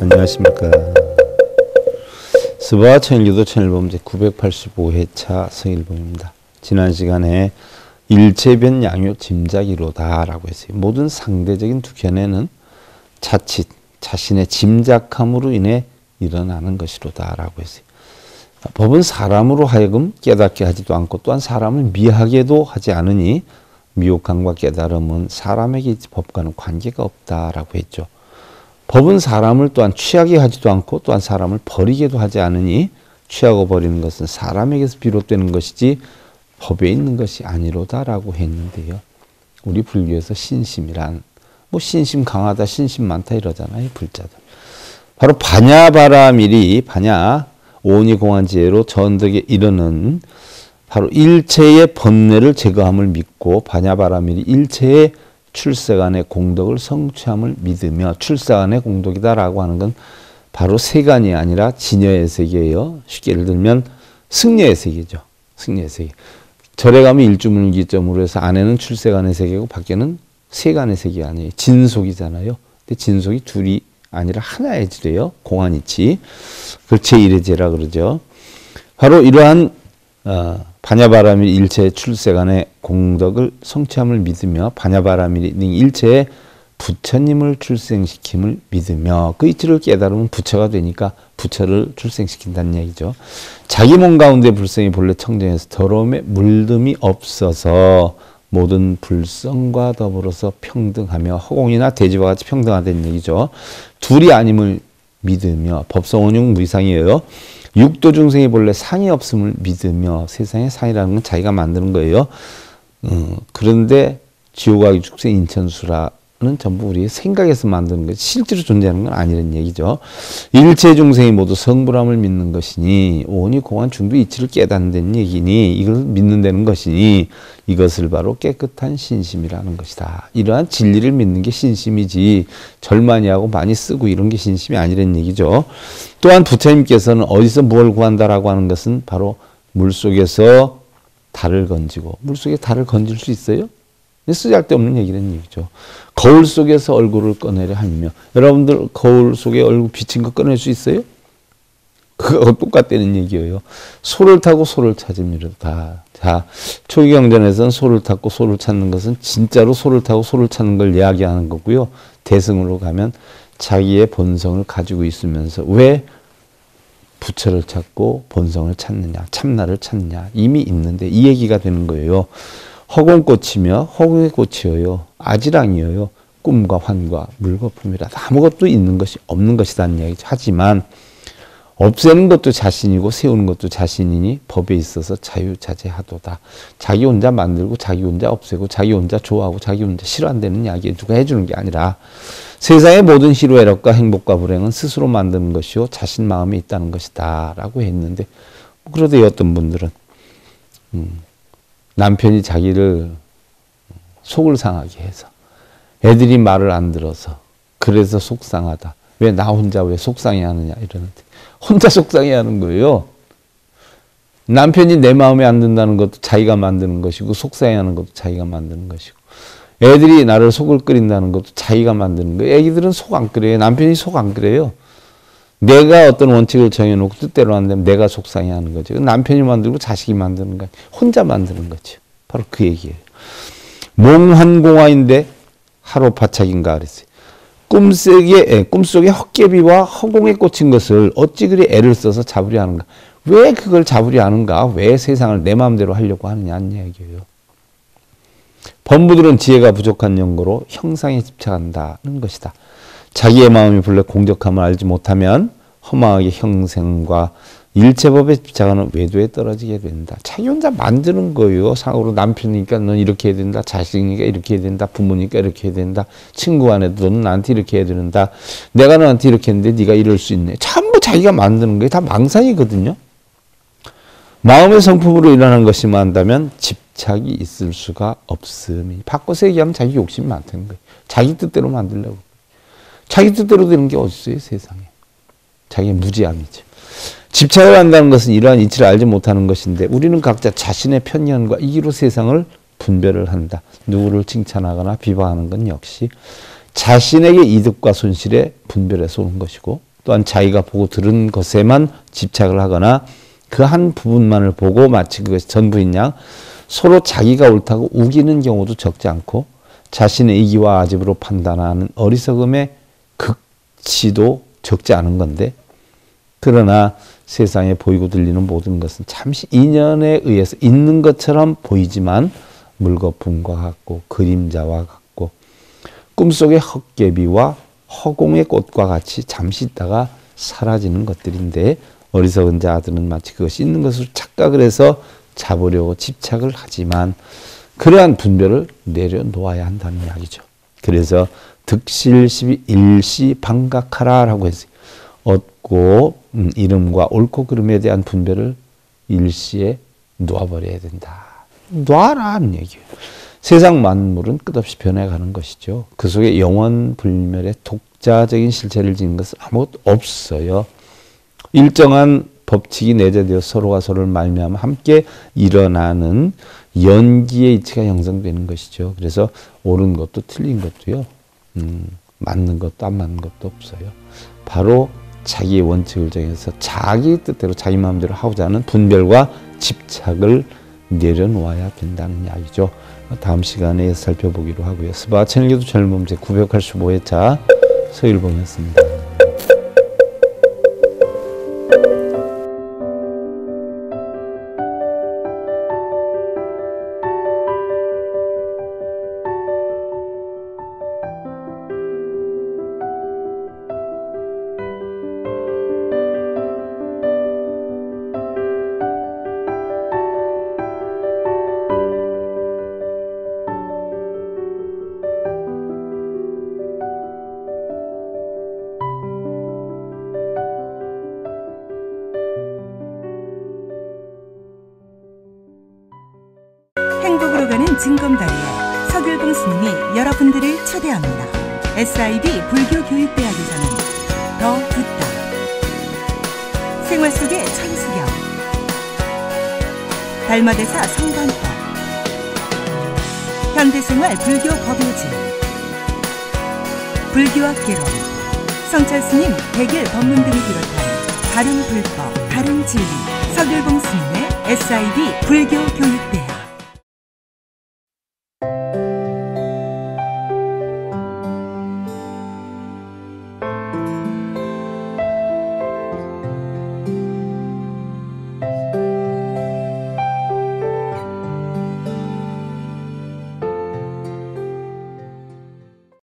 안녕하십니까. 스바 천일교도 천일범 제985회차 성일범입니다. 지난 시간에 일체변 양요 짐작이로다 라고 했어요. 모든 상대적인 두견에는 자칫 자신의 짐작함으로 인해 일어나는 것이로다 라고 했어요. 법은 사람으로 하여금 깨닫게 하지도 않고 또한 사람을 미하게도 하지 않으니 미혹함과 깨달음은 사람에게 법과는 관계가 없다라고 했죠. 법은 사람을 또한 취하게 하지도 않고 또한 사람을 버리게도 하지 않으니 취하고 버리는 것은 사람에게서 비롯되는 것이지 법에 있는 것이 아니로다라고 했는데요. 우리 불교에서 신심이란 신심 강하다, 신심 많다 이러잖아요. 불자들. 바로 반야바라밀이 반야 오니공안지혜로 전덕에 이르는 바로 일체의 번뇌를 제거함을 믿고 반야바라밀이 일체의 출세간의 공덕을 성취함을 믿으며 출세간의 공덕이다라고 하는 건 바로 세간이 아니라 진여의 세계예요. 쉽게 예를 들면 승려의 세계죠. 승려의 세계. 절에 가면 일주문기점으로 해서 안에는 출세간의 세계고 밖에는 세간의 세계 아니에요. 진속이잖아요. 근데 진속이 둘이 아니라 하나의 지래요. 공안이치. 그걸 제1의 제라 그러죠. 바로 이러한 반야바라밀 일체의 출세간의 공덕을 성취함을 믿으며 반야바라밀 등 일체의 부처님을 출생시킴을 믿으며 그 이치를 깨달으면 부처가 되니까 부처를 출생시킨다는 얘기죠. 자기 몸 가운데 불성이 본래 청정해서 더러움에 물듦이 없어서 모든 불성과 더불어서 평등하며 허공이나 대지와 같이 평등하다는 얘기죠. 둘이 아님을 믿으며 법성원용 무이상이에요. 육도 중생이 본래 상이 없음을 믿으며 세상에 상이라는 건 자기가 만드는 거예요. 그런데 지옥아기 축생 인천수라는 전부 우리의 생각에서 만드는 것이 실제로 존재하는 건 아니라는 얘기죠. 일체 중생이 모두 성불함을 믿는 것이니 오니 공안 중도 이치를 깨닫는 얘기니 이걸 믿는다는 것이니 이것을 바로 깨끗한 신심이라는 것이다. 이러한 진리를 믿는 게 신심이지 절 많이 하고 많이 쓰고 이런 게 신심이 아니라는 얘기죠. 또한 부처님께서는 어디서 뭘 구한다라고 하는 것은 바로 물속에서 달을 건지고 물속에 달을 건질 수 있어요? 쓰잘데없는 얘기라는 얘기죠. 거울 속에서 얼굴을 꺼내려 하며 여러분들 거울 속에 얼굴 비친 거 꺼낼 수 있어요? 그거 똑같다는 얘기예요. 소를 타고 소를 찾음이로다. 자, 초기경전에서는 소를 타고 소를 찾는 것은 진짜로 소를 타고 소를 찾는 걸 이야기하는 거고요. 대승으로 가면 자기의 본성을 가지고 있으면서 왜 부처를 찾고 본성을 찾느냐, 참나를 찾느냐 이미 있는데 이 얘기가 되는 거예요. 허공꽃이며 허공의 꽃이어요. 아지랑이어요. 꿈과 환과 물거품이라 아무것도 있는 것이 없는 것이라는 이야기죠. 하지만 없애는 것도 자신이고 세우는 것도 자신이니 법에 있어서 자유자재하도다. 자기 혼자 만들고 자기 혼자 없애고 자기 혼자 좋아하고 자기 혼자 싫어한다는 이야기 누가 해주는 게 아니라 세상의 모든 희로애락과 행복과 불행은 스스로 만드는 것이요 자신 마음에 있다는 것이다 라고 했는데 그러다 어떤 분들은 남편이 자기를 속을 상하게 해서 애들이 말을 안 들어서 그래서 속상하다. 왜 나 혼자 왜 속상해 하느냐 이러는데 혼자 속상해 하는 거예요. 남편이 내 마음에 안 든다는 것도 자기가 만드는 것이고 속상해 하는 것도 자기가 만드는 것이고 애들이 나를 속을 끓인다는 것도 자기가 만드는 거예요. 애기들은 속 안 끓여요. 남편이 속 안 끓여요. 내가 어떤 원칙을 정해놓고 뜻대로 안 되면 내가 속상해 하는 거죠. 남편이 만들고 자식이 만드는 거예요. 혼자 만드는 거죠. 바로 그 얘기예요. 몽환공화인데 하루파착인가 그랬어요. 꿈속에 헛개비와 허공에 꽂힌 것을 어찌 그리 애를 써서 잡으려 하는가. 왜 그걸 잡으려 하는가. 왜 세상을 내 마음대로 하려고 하느냐는 얘기예요. 범부들은 지혜가 부족한 연고로 형상에 집착한다는 것이다. 자기의 마음이 본래 공적함을 알지 못하면 허망하게 형생과 일체법에 집착하는 외도에 떨어지게 된다. 자기 혼자 만드는 거예요. 상으로 남편이니까 넌 이렇게 해야 된다. 자식이니까 이렇게 해야 된다. 부모니까 이렇게 해야 된다. 친구 간에도 너는 나한테 이렇게 해야 된다. 내가 너한테 이렇게 했는데 네가 이럴 수 있네. 전부 자기가 만드는 거예요. 다 망상이거든요. 마음의 성품으로 일어나는 것이만 한다면 집착이 있을 수가 없음이. 바꿔서 얘기하면 자기 욕심이 많다는 거예요. 자기 뜻대로 만들려고. 자기 뜻대로 되는 게 어디 있어요, 세상에. 자기의 무지함이죠. 집착을 한다는 것은 이러한 이치를 알지 못하는 것인데 우리는 각자 자신의 편견과 이기로 세상을 분별을 한다. 누구를 칭찬하거나 비방하는 건 역시 자신에게 이득과 손실에 분별해서 오는 것이고, 또한 자기가 보고 들은 것에만 집착을 하거나 그 한 부분만을 보고 마치 그것이 전부인 양 서로 자기가 옳다고 우기는 경우도 적지 않고, 자신의 이기와 아집으로 판단하는 어리석음의 극치도 적지 않은 건데, 그러나 세상에 보이고 들리는 모든 것은 잠시 인연에 의해서 있는 것처럼 보이지만 물거품과 같고 그림자와 같고 꿈속의 헛개비와 허공의 꽃과 같이 잠시 있다가 사라지는 것들인데, 어리석은 자들은 마치 그것이 있는 것으로 착각을 해서 잡으려고 집착을 하지만 그러한 분별을 내려놓아야 한다는 이야기죠. 그래서 득실시비 일시 방각하라라고 했어요. 얻고 이름과 옳고 그름에 대한 분별을 일시에 놓아버려야 된다. 놔라는 얘기예요. 세상 만물은 끝없이 변해가는 것이죠. 그 속에 영원 불멸의 독자적인 실체를 지닌 것은 아무것도 없어요. 일정한 법칙이 내재되어 서로가 서로를 말미암아 함께 일어나는 연기의 이치가 형성되는 것이죠. 그래서 옳은 것도 틀린 것도요, 맞는 것도 안 맞는 것도 없어요. 바로 자기의 원칙을 정해서 자기 뜻대로 자기 마음대로 하고자 하는 분별과 집착을 내려놓아야 된다는 이야기죠. 다음 시간에 살펴보기로 하고요. 스바 천일교도 젊음 제 985회차 서일봉이었습니다. 행복으로 가는 징검다리에 서길봉 스님이 여러분들을 초대합니다. SIB 불교교육대학에서는 더 듣다, 생활 속의 천수경, 달마대사 성관법, 현대생활 불교 법요지, 불교학 개론, 성찰스님 백일 법문 등을 비롯한 다른 불법, 다른 진리, 서길봉 스님의 SIB 불교교육